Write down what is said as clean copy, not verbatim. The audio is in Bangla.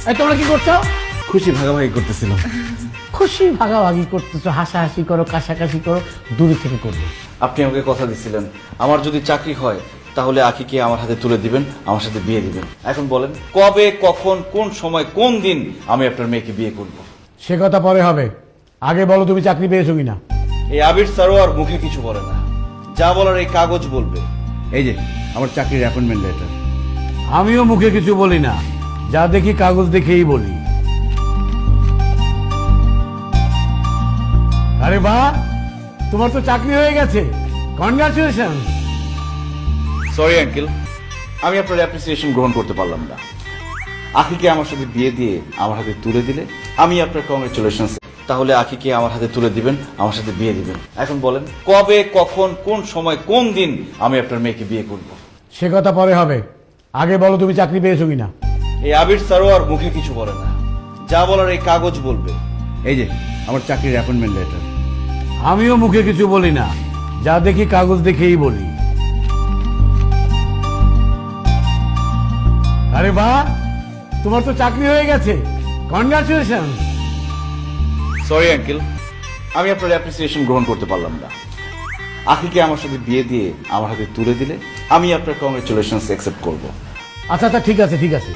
এই তোমরা কি করছো? খুশি ভাগাভাগি করতেছিলাম। খুশি ভাগাভাগি করতেছো, হাসাহাসি করো, কাশাকাশি করো, দূরে থেকে করবে। আপনি আমাকে কথা দিচ্ছিলেন আমার যদি চাকরি হয় তাহলে আখিকে আমার হাতে তুলে দিবেন, আমার সাথে বিয়ে দিবেন। এখন বলেন কবে, কখন, কোন সময়, কোন দিন আমি আপনার মেয়েকে বিয়ে করব? সে কথা পরে হবে, আগে বলো তুমি চাকরি পেয়েছো কিনা। এই আবির সারোয়ার মুখে কিছু বলে না, যা বলার এই কাগজ বলবে। এই যে আমার চাকরির অ্যাপয়েন্টমেন্ট লেটার। আমিও মুখে কিছু বলি না, যা দেখি কাগজ দেখেই বলি। আরে বাহ, তোমার তো চাকরি হয়ে গেছে, কনগ্রাচুলেশন। সরি আঙ্কেল, আমি আপনার অ্যাপ্রিসিয়েশন গ্রহণ করতে পারলাম না। আখিকে আমার সাথে বিয়ে দিয়ে আমার হাতে তুলে দিলে আমি আপনার কংগ্রেচুলেশন। তাহলে আখিকে আমার হাতে তুলে দিবেন, আমার সাথে বিয়ে দিবেন। এখন বলেন কবে, কখন, কোন সময়, কোন দিন আমি আপনার মেয়েকে বিয়ে করব? সে কথা পরে হবে, আগে বলো তুমি চাকরি পেয়েছো কিনা। এই আবির সারোয়ার মুখে কিছু বলে না, যা বলার এই কাগজ বলবে। এই যে আমার চাকরির অ্যাপয়েন্টমেন্ট লেটার। আমিও মুখে কিছু বলি না, যা দেখি কাগজ দেখেই বলি। আরে বাহ, তোমার তো চাকরি হয়ে গেছে, কনগ্রাচুলেশন। সরি আঙ্কেল, আমি আপনার অ্যাপ্রিসিয়েশন গ্রহণ করতে পারলাম না। আখিকে আমার সাথে বিয়ে দিয়ে আমার হাতে তুলে দিলে আমি আপনার কংগ্রেচুলেশন অ্যাকসেপ্ট করব। আচ্ছা আচ্ছা, ঠিক আছে ঠিক আছে,